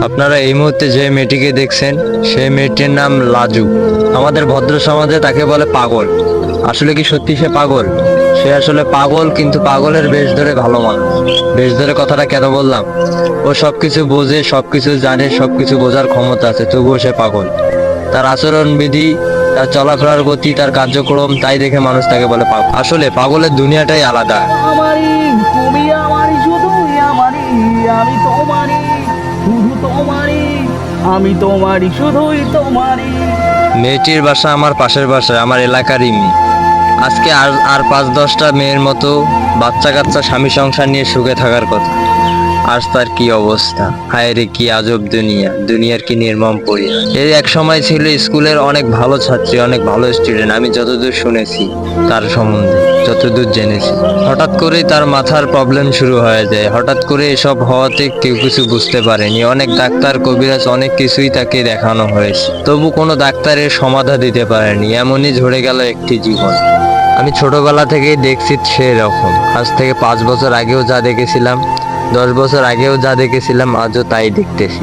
আপনারা এই মুহূর্তে যে মেয়েটিকে দেখছেন সেই মেয়েটির নাম লাজু। আমাদের ভদ্র সমাজে তাকে বলে পাগল। আসলে কি সত্যি সে পাগল? সে আসলে পাগল, কিন্তু পাগলের বেশ ধরে ভালো মানুষ। বেশ ধরে কথাটা কেন বললাম? ও সবকিছু বোঝে, সবকিছু জানে, সবকিছু বোঝার ক্ষমতা আছে, তবুও সে পাগল। তার আচরণ বিধি, তার চলাফেরার গতি, তার কার্যক্রম, তাই দেখে মানুষ তাকে বলে পাগল। আসলে পাগলের দুনিয়াটাই আলাদা। আমারই, তুমি আমারই, শুধুই আমারই, আমি তোমারই, শুধু তোমারই, আমি তোমারই, শুধুই তোমারই। মেয়েটির বাসা আমার পাশের বাসায়, আমার এলাকারই মেয়ে। আজকে আর আর 5-10টা মেয়ের মতো বাচ্চা কাচ্চা স্বামী সংসার নিয়ে সুখে থাকার কথা। আজ তার কি অবস্থা! হায় রে, কি আজব দুনিয়া, দুনিয়ার কি নির্মম পরিহাস। এর এক সময় ছিল স্কুলের অনেক ভালো ছাত্রী, অনেক ভালো স্টুডেন্ট, আমি যতদূর শুনেছি তার সম্বন্ধে, যতদূর জেনেছি। হঠাৎ করেই তার মাথার প্রবলেম শুরু হয়ে যায়। হঠাৎ করে এসব হওয়াতে কেউ কিছু বুঝতে পারেনি। অনেক ডাক্তার, কবিরাজ, অনেক কিছুই তাকে দেখানো হয়েছে, তবু কোনো ডাক্তারের সমাধা দিতে পারেনি। এমনই ঝরে গেল একটি জীবন। আমি ছোটবেলা থেকেই দেখছি সেরকম। আজ থেকে 5 বছর আগেও যা দেখেছিলাম, 10 বছর আগেও যা দেখেছিলাম, আজও তাই দেখতেছি।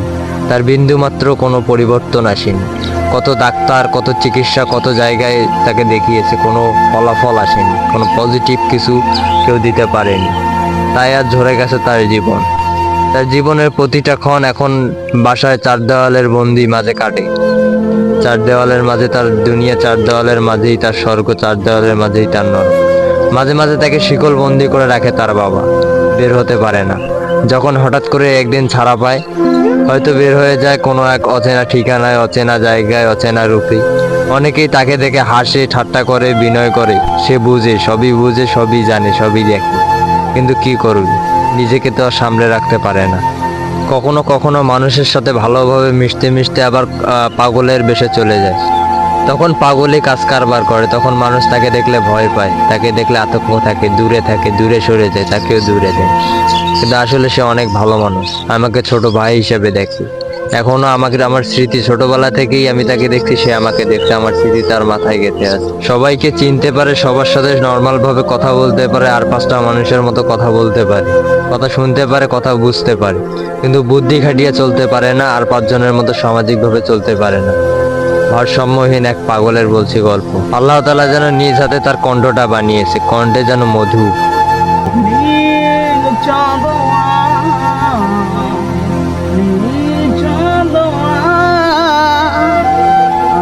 তার বিন্দুমাত্র কোনো পরিবর্তন আসেনি। কত ডাক্তার, কত চিকিৎসা, কত জায়গায় তাকে দেখিয়েছে, কোনো ফলাফল আসেনি, কোনো পজিটিভ কিছু কেউ দিতে পারেনি। তাই আজ ঝরে গেছে তার জীবন। তার জীবনের প্রতিটা ক্ষণ এখন বাসায় 4 দেওয়ালের বন্দি মাঝে কাটে। 4 দেওয়ালের মাঝে তার দুনিয়া, 4 দেওয়ালের মাঝেই তার স্বর্গ, 4 দেওয়ালের মাঝেই তার নরক। মাঝে মাঝে তাকে শিকল বন্দি করে রাখে তার বাবা, বের হতে পারে না। যখন হঠাৎ করে একদিন ছাড়া পায়, হয়তো বের হয়ে যায় কোনো এক অচেনা ঠিকানায়, অচেনা জায়গায়, অচেনা রূপে। অনেকেই তাকে দেখে হাসে, ঠাট্টা করে, বিনয় করে। সে বুঝে, সবই বুঝে, সবই জানে, সবই দেখে, কিন্তু কি করবে, নিজেকে তো আর সামলে রাখতে পারে না। কখনো কখনো মানুষের সাথে ভালোভাবে মিশতে মিশতে আবার পাগলের বেশে চলে যায়। তখন পাগলই কাজ কারবার করে। তখন মানুষ তাকে দেখলে ভয় পায়, তাকে দেখলে আতঙ্ক থাকে, দূরে সরে যায়, তাকেও দূরে দেয়। কিন্তু আসলে সে অনেক ভালো মানুষ, আমাকে ছোট ভাই হিসেবে দেখে। এখনো আমাকে, আমার স্মৃতি, ছোটবেলা থেকেই আমি তাকে দেখছি, সে আমাকে দেখছে, আমার স্মৃতি তার মাথায় গেঁথে আছে। সবাইকে চিনতে পারে, সবার সাথে নর্মাল ভাবে কথা বলতে পারে, আর 5টা মানুষের মতো কথা বলতে পারে, কথা শুনতে পারে, কথা বুঝতে পারে, কিন্তু বুদ্ধি খাটিয়ে চলতে পারে না, আর 5 জনের মতো সামাজিক ভাবে চলতে পারে না। ভারসাম্যহীন এক পাগলের বলছি গল্প। আল্লাহ তাআলা যেন নিজ হাতে তার কণ্ঠটা বানিয়েছে, কণ্ঠে যেন মধু। নীল চাঁদোয়া, নীল চাঁদোয়া,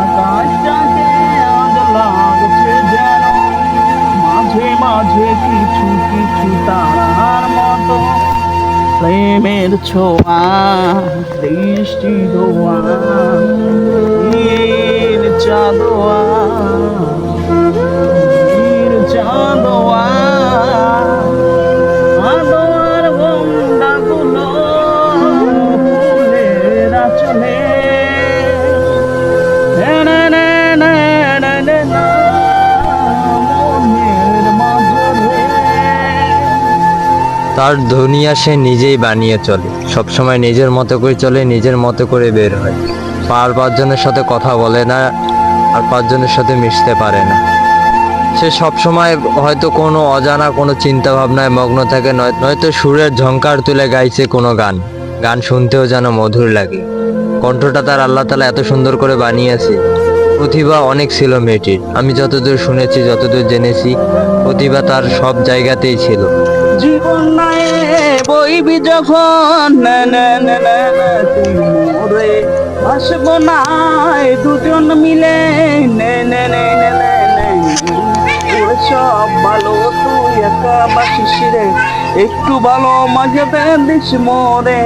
আকাশটাকে আজ লাগছে যেন মাঝে মাঝে কিছু কিছু তারার মতো। প্রেমের ছোঁয়া, বৃষ্টি ধোয়া, নীল চাঁদোয়া, নীল চাঁদোয়া, আদর গন্ডাগুলো ফুলের আঁচলে। না, না, না, না, না, না, মনের মাঝরে। তার দুনিয়া সে নিজেই বানিয়ে চলে, সবসময় নিজের মতো করে চলে, নিজের মতো করে বের হয়। আর 5 জনের সাথে কথা বলে না, আর 5 জনের সাথে মিশতে পারে না। সে সবসময় হয়তো কোনো অজানা কোনো চিন্তা ভাবনায় মগ্ন থাকে, নয়তো সুরের ঝংকার তুলে গাইছে কোনো গান। গান শুনতেও যেন মধুর লাগে। কণ্ঠটা তার আল্লাহ তাআলা এত সুন্দর করে বানিয়েছে। প্রতিভা অনেক ছিল মেয়েটির, আমি যতদূর শুনেছি, যতদূর জেনেছি, প্রতিভা তার সব জায়গাতেই ছিল। জীবন নাই বইবি যখন, না, না, না, না, না, তুই মোরে আসবো না দুজন মিলে, নে, নে, নে, নে, নে, নে, ওরে সব ভালো, তুই একা বাসিস রে, একটু ভালো মাঝে দিস মোরে।